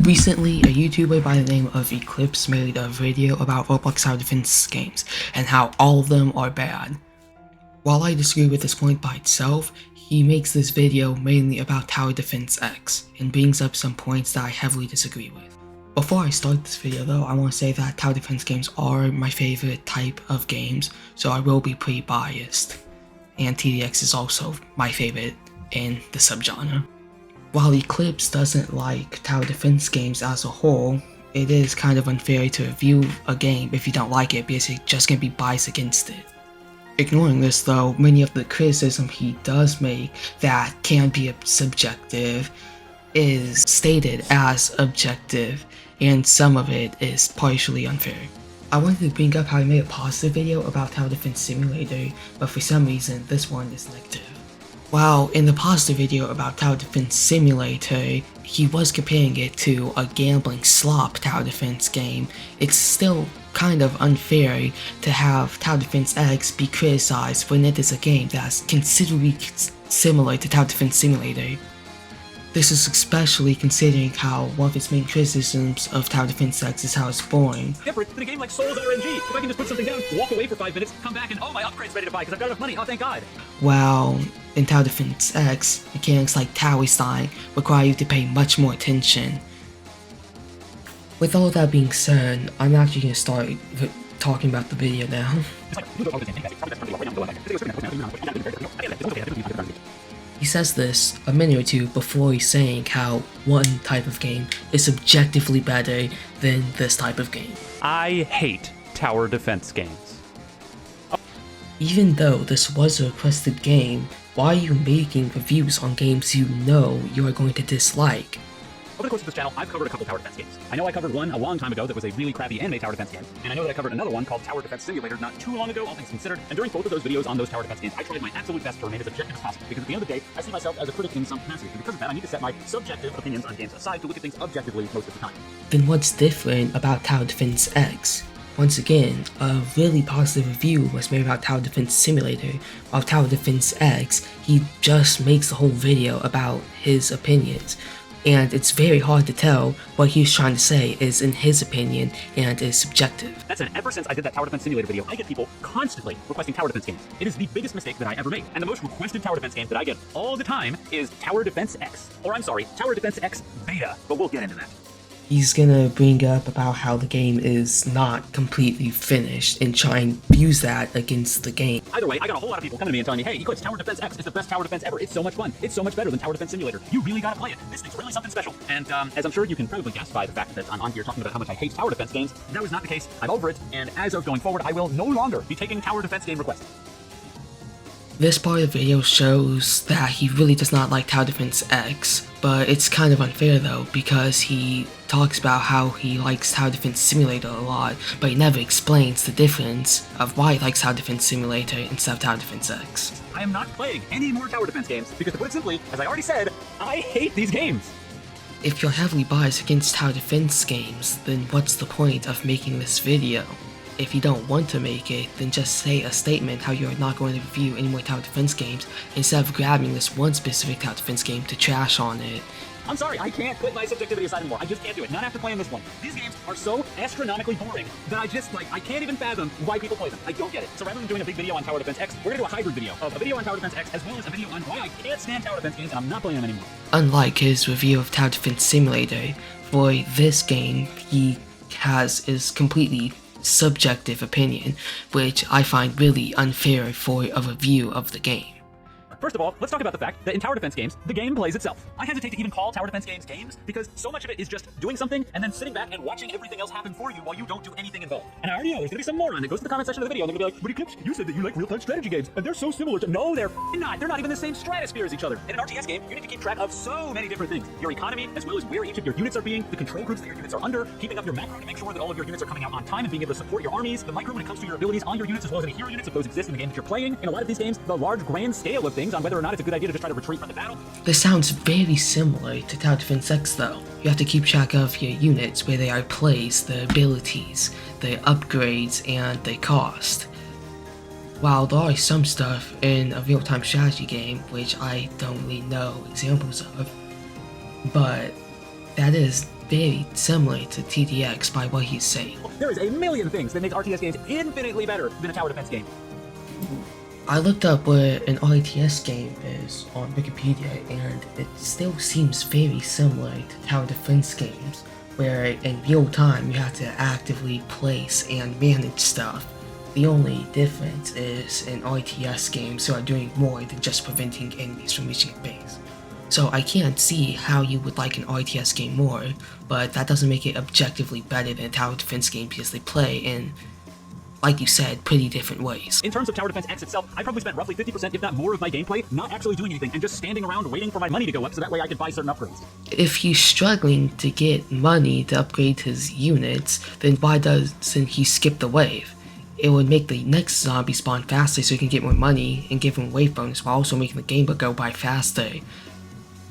Recently, a YouTuber by the name of Eclipse made a video about Roblox tower defense games and how all of them are bad. While I disagree with this point by itself, he makes this video mainly about Tower Defense X and brings up some points that I heavily disagree with. Before I start this video though, I want to say that tower defense games are my favorite type of games, so I will be pretty biased. And TDX is also my favorite in the subgenre. While Eclipse doesn't like tower defense games as a whole, it is kind of unfair to review a game if you don't like it because you're just gonna be biased against it. Ignoring this though, many of the criticism he does make that can be subjective is stated as objective, and some of it is partially unfair. I wanted to bring up how I made a positive video about Tower Defense Simulator, but for some reason this one is negative. While in the positive video about Tower Defense Simulator, he was comparing it to a gambling slop tower defense game, it's still kind of unfair to have Tower Defense X be criticized when it is a game that's considerably similar to Tower Defense Simulator. This is especially considering how one of its main criticisms of Tower Defense X is how it's boring. Different than a game like Souls RNG. If I can just put something down, walk away for 5 minutes, come back and oh, my upgrade's ready to buy because I've got enough money, oh thank God. While in Tower Defense X, mechanics like tower stealing require you to pay much more attention. With all that being said, I'm actually going to start talking about the video now. He says this a minute or two before he's saying how one type of game is subjectively better than this type of game. I hate tower defense games. Even though this was a requested game, why are you making reviews on games you know you are going to dislike? Over the course of this channel, I've covered a couple tower defense games. I know I covered one a long time ago that was a really crappy anime tower defense game, and I know that I covered another one called Tower Defense Simulator not too long ago, all things considered, and during both of those videos on those tower defense games, I tried my absolute best to remain as objective as possible, because at the end of the day, I see myself as a critic in some capacity, and because of that, I need to set my subjective opinions on games aside to look at things objectively most of the time. Then what's different about Tower Defense X? Once again, a really positive review was made about Tower Defense Simulator, while Tower Defense X, he just makes the whole video about his opinions. And it's very hard to tell what he's trying to say is in his opinion and is subjective. That said, ever since I did that Tower Defense Simulator video, I get people constantly requesting tower defense games. It is the biggest mistake that I ever made. And the most requested tower defense game that I get all the time is Tower Defense X. Or I'm sorry, Tower Defense X Beta. But we'll get into that. He's gonna bring up about how the game is not completely finished and try and use that against the game. Either way, I got a whole lot of people coming to me and telling me, hey, Eclipse, Tower Defense X is the best tower defense ever. It's so much fun. It's so much better than Tower Defense Simulator. You really gotta play it. This thing's really something special. And as I'm sure you can probably guess by the fact that I'm on here talking about how much I hate tower defense games, that was not the case. I'm over it. And as of going forward, I will no longer be taking tower defense game requests. This part of the video shows that he really does not like Tower Defense X, but it's kind of unfair though, because he talks about how he likes Tower Defense Simulator a lot, but he never explains the difference of why he likes Tower Defense Simulator instead of Tower Defense X. I am not playing any more tower defense games, because to put it simply, as I already said, I hate these games. If you're heavily biased against tower defense games, then what's the point of making this video? If you don't want to make it, then just say a statement how you're not going to review any more tower defense games instead of grabbing this one specific tower defense game to trash on it. I'm sorry, I can't put my subjectivity aside anymore. I just can't do it. Not after playing this one. These games are so astronomically boring that I can't even fathom why people play them. I don't get it. So rather than doing a big video on Tower Defense X, we're gonna do a hybrid video of a video on Tower Defense X as well as a video on why I can't stand tower defense games and I'm not playing them anymore. Unlike his review of Tower Defense Simulator, for this game, he has his completely subjective opinion, which I find really unfair for a review of the game. First of all, let's talk about the fact that in tower defense games, the game plays itself. I hesitate to even call tower defense games games because so much of it is just doing something and then sitting back and watching everything else happen for you while you don't do anything involved. And I already know there's gonna be some moron that goes to the comment section of the video and they're gonna be like, but Eclipse, you said that you like real-time strategy games and they're so similar to— No, they're not. They're not even the same stratosphere as each other. In an RTS game, you need to keep track of so many different things. Your economy, as well as where each of your units are being, the control groups that your units are under, keeping up your macro to make sure that all of your units are coming out on time and being able to support your armies, the micro when it comes to your abilities on your units as well as any hero units if those exist in the game that you're playing. In a lot of these games, the large grand scale of things on whether or not it's a good idea to just try to retreat from the battle. This sounds very similar to Tower Defense X though. You have to keep track of your units, where they are placed, their abilities, their upgrades, and their cost. While there are some stuff in a real-time strategy game which I don't really know examples of, but That is very similar to TDX by what he's saying. There is a million things that make RTS games infinitely better than a tower defense game. I looked up what an RTS game is on Wikipedia, and it still seems very similar to tower defense games, where in real time you have to actively place and manage stuff. The only difference is in RTS games you are doing more than just preventing enemies from reaching a base. So I can't see how you would like an RTS game more, but that doesn't make it objectively better than a tower defense game because they play in, like you said, pretty different ways. In terms of Tower Defense X itself, I probably spent roughly 50%, if not more, of my gameplay not actually doing anything and just standing around waiting for my money to go up so that way I could buy certain upgrades. If he's struggling to get money to upgrade his units, then why doesn't he skip the wave? It would make the next zombie spawn faster so he can get more money and give him a wave bonus while also making the game go by faster.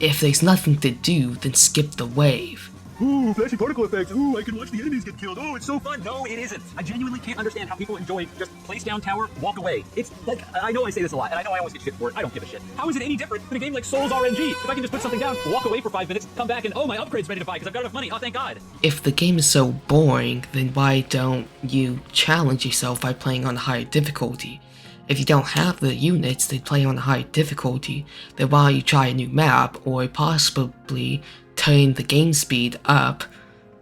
If there's nothing to do, then skip the wave. Ooh, flashy particle effects. Ooh, I can watch the enemies get killed. Oh, it's so fun. No, it isn't. I genuinely can't understand how people enjoy just place down tower, walk away. It's like, I know I say this a lot, and I know I always get shit for it. I don't give a shit. How is it any different than a game like Souls RNG? If I can just put something down, walk away for 5 minutes, come back, and oh, my upgrade's ready to buy because I've got enough money. Oh, thank God. If the game is so boring, then why don't you challenge yourself by playing on a higher difficulty? If you don't have the units to play on a higher difficulty, then why don't you try a new map or possibly turn the game speed up,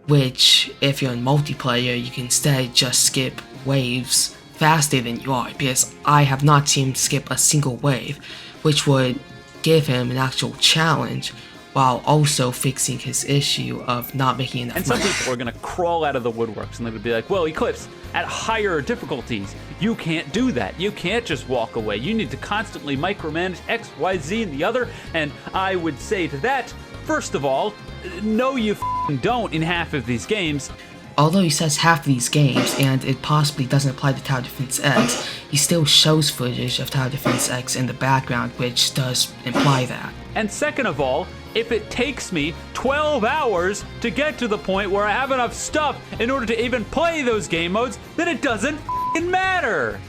which if you're in multiplayer you can instead just skip waves faster than you are, because I have not seen him skip a single wave, which would give him an actual challenge while also fixing his issue of not making enough And some money. people are gonna crawl out of the woodworks and they would be like, well, Eclipse, at higher difficulties, you can't do that. You can't just walk away. You need to constantly micromanage X, Y, Z, and the other. And I would say to that, first of all, no you don't in half of these games. Although he says half of these games, and it possibly doesn't apply to Tower Defense X, he still shows footage of Tower Defense X in the background, which does imply that. And second of all, if it takes me 12 hours to get to the point where I have enough stuff in order to even play those game modes, then it doesn't matter.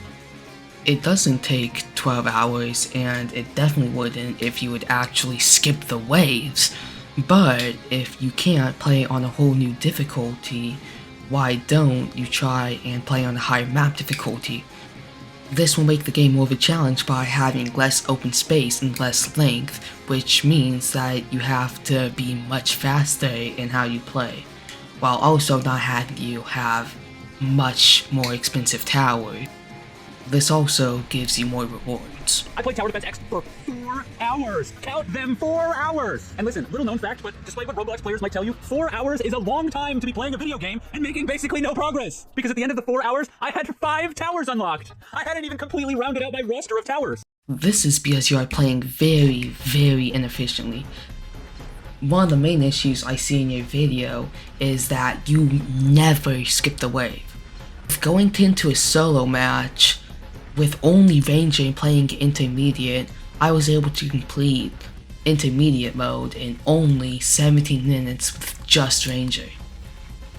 It doesn't take 12 hours, and it definitely wouldn't if you would actually skip the waves. But if you can't play on a whole new difficulty, why don't you try and play on a higher map difficulty? This will make the game more of a challenge by having less open space and less length, which means that you have to be much faster in how you play, while also not having you have much more expensive tower. This also gives you more rewards. I played Tower Defense X for 4 hours. Count them, 4 hours. And listen, little known fact, but despite what Roblox players might tell you, 4 hours is a long time to be playing a video game and making basically no progress. Because at the end of the 4 hours, I had 5 towers unlocked. I hadn't even completely rounded out my roster of towers. This is because you are playing very, very inefficiently. One of the main issues I see in your video is that you never skip the wave. If going into a solo match with only Ranger and playing intermediate, I was able to complete intermediate mode in only 17 minutes with just Ranger.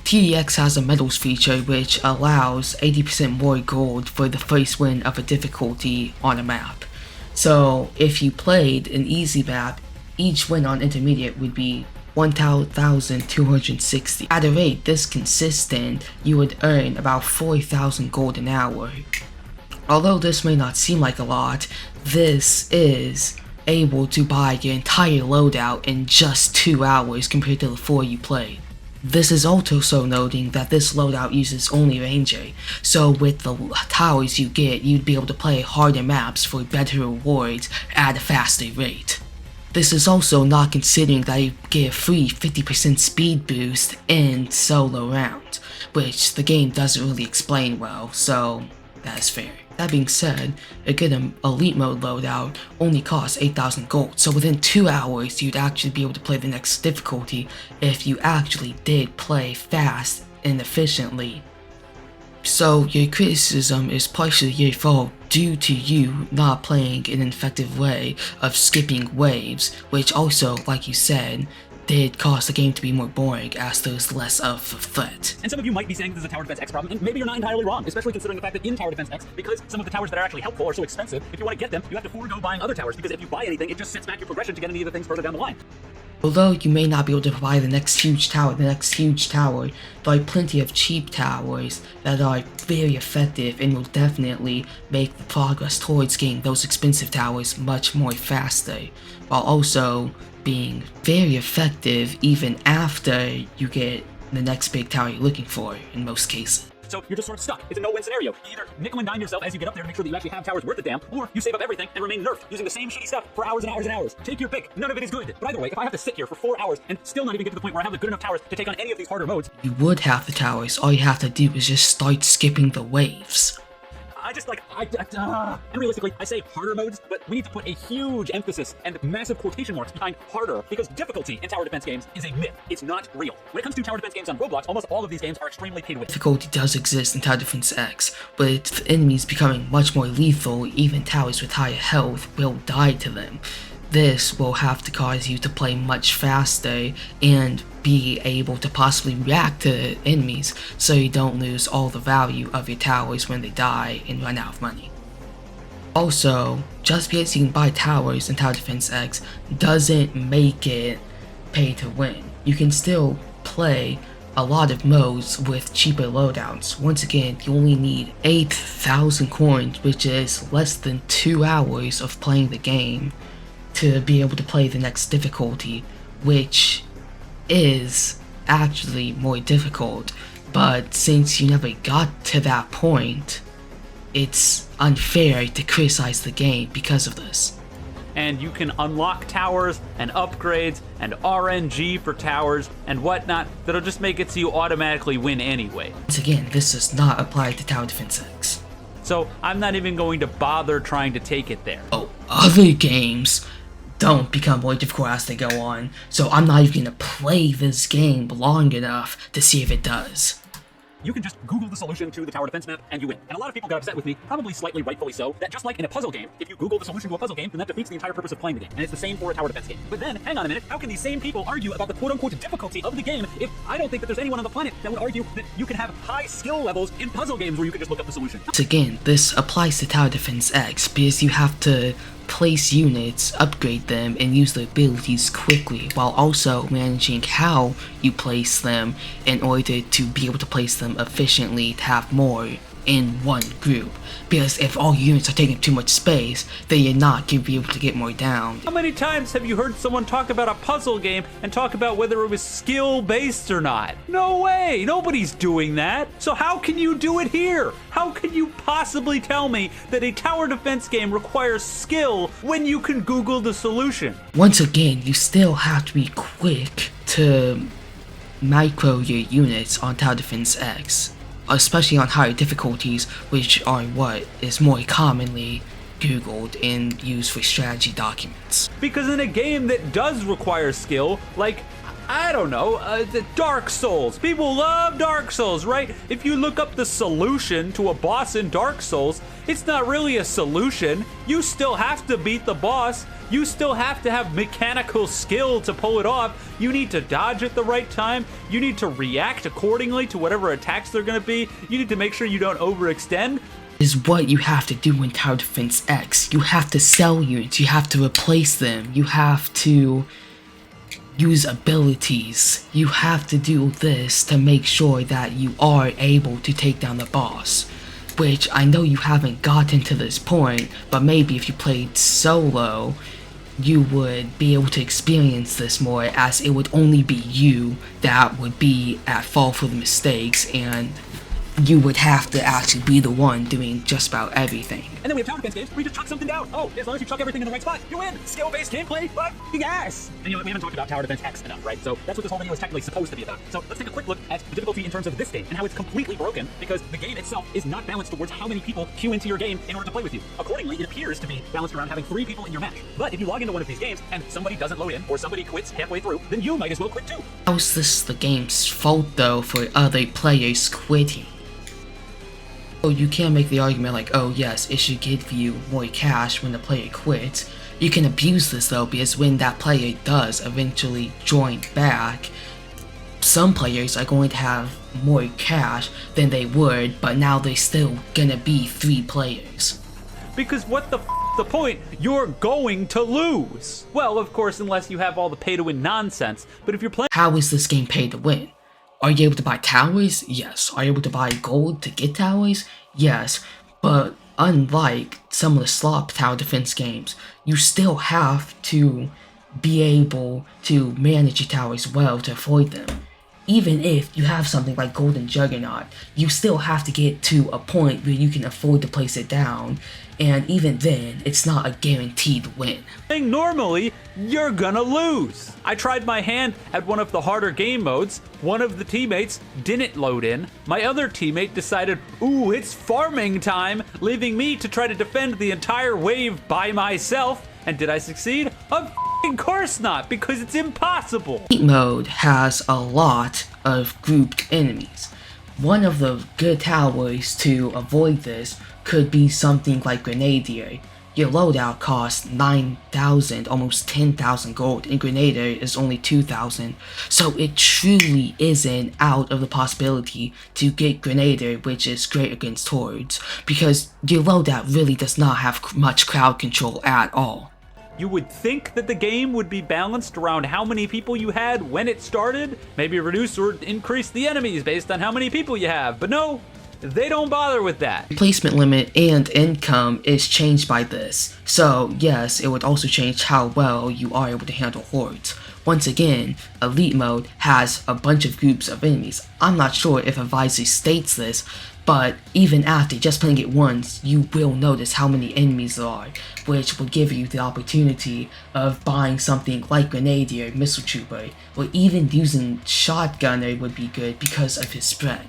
TDX has a medals feature which allows 80% more gold for the first win of a difficulty on a map. So if you played an easy map, each win on intermediate would be 1,260. At a rate this consistent, you would earn about 4,000 gold an hour. Although this may not seem like a lot, this is able to buy your entire loadout in just 2 hours compared to the 4 you played. This is also noting that this loadout uses only Ranger, so with the towers you get, you'd be able to play harder maps for better rewards at a faster rate. This is also not considering that you get a free 50% speed boost in solo rounds, which the game doesn't really explain well, so that is fair. That being said, a good elite mode loadout only costs 8,000 gold, so within 2 hours you'd actually be able to play the next difficulty if you actually did play fast and efficiently. So your criticism is partially your fault due to you not playing in an effective way of skipping waves, which also, like you said, did cause the game to be more boring as there's less of a threat. And some of you might be saying this is a Tower Defense X problem, and maybe you're not entirely wrong, especially considering the fact that in Tower Defense X, because some of the towers that are actually helpful are so expensive, if you want to get them, you have to forego buying other towers, because if you buy anything, it just sets back your progression to get any of the things further down the line. Although you may not be able to buy the next huge tower, there are plenty of cheap towers that are very effective and will definitely make the progress towards getting those expensive towers much more faster, while also being very effective even after you get the next big tower you're looking for in most cases. So you're just sort of stuck. It's a no-win scenario. You either nickel and dime yourself as you get up there to make sure that you actually have towers worth the damn, or you save up everything and remain nerfed using the same shitty stuff for hours and hours and hours. Take your pick. None of it is good. But either way, if I have to sit here for 4 hours and still not even get to the point where I have the good enough towers to take on any of these harder modes, You would have the towers, all you have to do is just start skipping the waves. and realistically, I say harder modes, but we need to put a huge emphasis and massive quotation marks behind harder, because difficulty in tower defense games is a myth. It's not real. When it comes to tower defense games on Roblox, almost all of these games are extremely pay to win. Difficulty does exist in Tower Defense X, but with enemies becoming much more lethal, even towers with higher health will die to them. This will have to cause you to play much faster and be able to possibly react to enemies so you don't lose all the value of your towers when they die and run out of money. Also, just because you can buy towers in Tower Defense X doesn't make it pay to win. You can still play a lot of modes with cheaper loadouts. Once again, you only need 8,000 coins, which is less than 2 hours of playing the game, to be able to play the next difficulty, which is actually more difficult. But since you never got to that point, it's unfair to criticize the game because of this. And you can unlock towers and upgrades and RNG for towers and whatnot that'll just make it so you automatically win anyway. Once again, this does not apply to Tower Defense X. So I'm not even going to bother trying to take it there. Oh, other games don't become more difficult as they go on, so I'm not even gonna play this game long enough to see if it does. You can just Google the solution to the tower defense map and you win. And a lot of people got upset with me, probably slightly rightfully so, that just like in a puzzle game, if you Google the solution to a puzzle game, then that defeats the entire purpose of playing the game. And it's the same for a tower defense game. But then, hang on a minute, how can these same people argue about the quote-unquote difficulty of the game if I don't think that there's anyone on the planet that would argue that you can have high skill levels in puzzle games where you can just look up the solution? Once again, this applies to Tower Defense X because you have to place units, upgrade them, and use their abilities quickly, while also managing how you place them in order to be able to place them efficiently to have more in one group. Because if all units are taking too much space, then you're not going to be able to get more down. How many times have you heard someone talk about a puzzle game and talk about whether it was skill-based or not? No way! Nobody's doing that! So how can you do it here? How can you possibly tell me that a tower defense game requires skill when you can Google the solution? Once again, you still have to be quick to micro your units on Tower Defense X, especially on higher difficulties, which are what is more commonly Googled and used for strategy documents. Because in a game that does require skill, like, I don't know, the Dark Souls. People love Dark Souls, right? If you look up the solution to a boss in Dark Souls, it's not really a solution. You still have to beat the boss. You still have to have mechanical skill to pull it off. You need to dodge at the right time. You need to react accordingly to whatever attacks they're gonna be. You need to make sure you don't overextend. Is what you have to do in Tower Defense X. You have to sell units, you have to replace them, you have to use abilities. You have to do this to make sure that you are able to take down the boss. Which I know you haven't gotten to this point, but maybe if you played solo, you would be able to experience this more, as it would only be you that would be at fault for the mistakes, and you would have to actually be the one doing just about everything. And then we have tower defense games where you just chuck something down. Oh, as long as you chuck everything in the right spot, you win. Skill-based gameplay, but yes. And you know what, we haven't talked about tower defense X enough, right? So that's what this whole video is technically supposed to be about. So let's take a quick look at the difficulty in terms of this game and how it's completely broken, because the game itself is not balanced towards how many people queue into your game in order to play with you. Accordingly, it appears to be balanced around having 3 people in your match. But if you log into one of these games and somebody doesn't load in or somebody quits halfway through, then you might as well quit too. How is this the game's fault though for other players quitting? So you can make the argument like, oh yes, it should give you more cash when the player quits. You can abuse this though, because when that player does eventually join back, some players are going to have more cash than they would, but now they're still gonna be 3 players. Because what the the point? You're going to lose. Well, of course, unless you have all the pay-to-win nonsense. But if you're playing... How is this game pay to win? Are you able to buy towers? Yes. Are you able to buy gold to get towers? Yes. But unlike some of the slop tower defense games, you still have to be able to manage your towers well to avoid them. Even if you have something like Golden Juggernaut, you still have to get to a point where you can afford to place it down, and even then, it's not a guaranteed win. Normally, you're gonna lose. I tried my hand at one of the harder game modes. One of the teammates didn't load in. My other teammate decided, ooh, it's farming time, leaving me to try to defend the entire wave by myself. And did I succeed? Of course not, because it's impossible. Elite mode has a lot of grouped enemies. One of the good towers to avoid this could be something like Grenadier. Your loadout costs 9,000, almost 10,000 gold, and Grenadier is only 2,000. So it truly isn't out of the possibility to get Grenadier, which is great against hordes, because your loadout really does not have much crowd control at all. You would think that the game would be balanced around how many people you had when it started, maybe reduce or increase the enemies based on how many people you have, but no, they don't bother with that. Placement limit and income is changed by this, so yes, it would also change how well you are able to handle hordes. Once again, Elite mode has a bunch of groups of enemies. I'm not sure if Advisor states this, but even after just playing it once, you will notice how many enemies there are, which will give you the opportunity of buying something like Grenadier, Missile Trooper, or even using Shotgunner would be good because of his spread.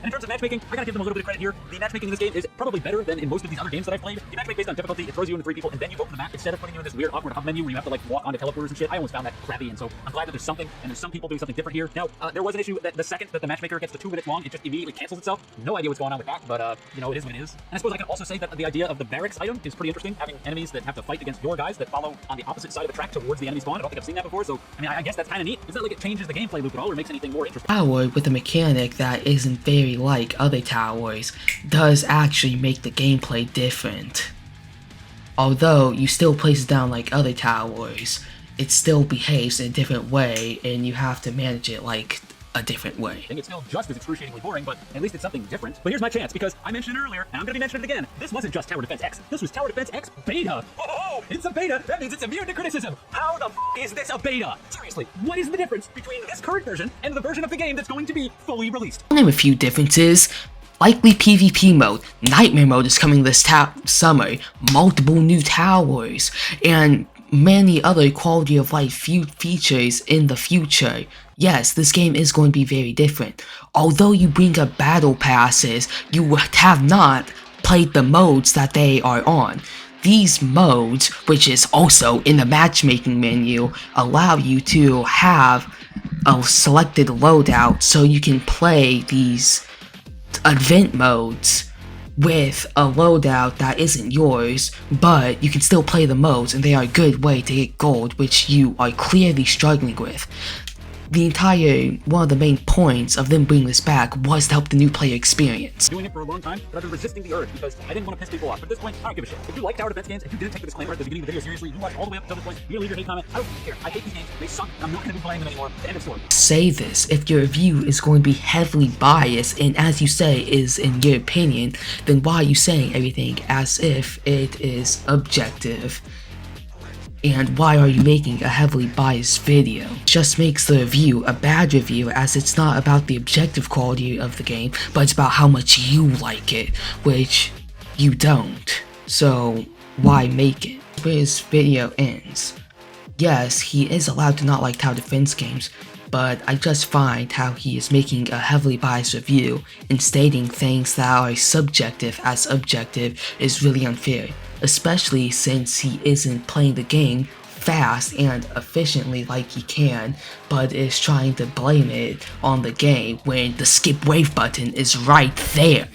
And in terms of matchmaking, I gotta give them a little bit of credit here. The matchmaking in this game is probably better than in most of these other games that I've played. You matchmake based on difficulty, it throws you into 3 people, and then you vote for the map instead of putting you in this weird awkward hub menu where you have to like walk onto teleporters and shit. I always found that crappy, and so I'm glad that there's something, and there's some people doing something different here. Now, there was an issue that the second that the matchmaker gets to 2 minutes long, it just immediately cancels itself. No idea what's going on with that, but you know, it is what it is. And I suppose I can also say that the idea of the barracks item is pretty interesting, having enemies that have to fight against your guys that follow on the opposite side of the track towards the enemy spawn. I don't think I've seen that before, so I mean, I guess that's kind of neat. It's not like it changes the gameplay loop at all or makes anything more interesting. Tower with a mechanic that isn't very like other towers does actually make the gameplay different. Although you still place it down like other towers, it still behaves in a different way and you have to manage it like a different way. I think it's still just as excruciatingly boring, but at least it's something different. But here's my chance, because I mentioned it earlier, and I'm gonna be mentioning it again. This wasn't just Tower Defense X. This was Tower Defense X Beta. Oh, it's a beta. That means it's immune to criticism. How the is this a beta? Seriously, what is the difference between this current version and the version of the game that's going to be fully released? I'll name a few differences. Likely PvP mode, Nightmare mode is coming this summer, multiple new towers, and many other quality of life features in the future. Yes, this game is going to be very different. Although you bring up battle passes, you have not played the modes that they are on. These modes, which is also in the matchmaking menu, allow you to have a selected loadout so you can play these event modes with a loadout that isn't yours, but you can still play the modes and they are a good way to get gold, which you are clearly struggling with. One of the main points of them bringing this back was to help the new player experience. Doing it for a long time, but I've been resisting the urge because I didn't want to piss people off. But at this point, I don't give a shit. If you like Tower Defense games, if you didn't take the disclaimer at the beginning of the video seriously, you watched all the way up until this point, you're gonna leave your hate comment. I don't care. I hate these games. They suck. I'm not gonna be playing them anymore. End of story. Say this if your review is going to be heavily biased and, as you say, is in your opinion, then why are you saying everything as if it is objective? And why are you making a heavily biased video? It just makes the review a bad review, as it's not about the objective quality of the game, but it's about how much you like it, which you don't. So why make it? Where his video ends. Yes, he is allowed to not like Tower Defense games, but I just find how he is making a heavily biased review and stating things that are subjective as objective is really unfair, especially since he isn't playing the game fast and efficiently like he can, but is trying to blame it on the game when the skip wave button is right there.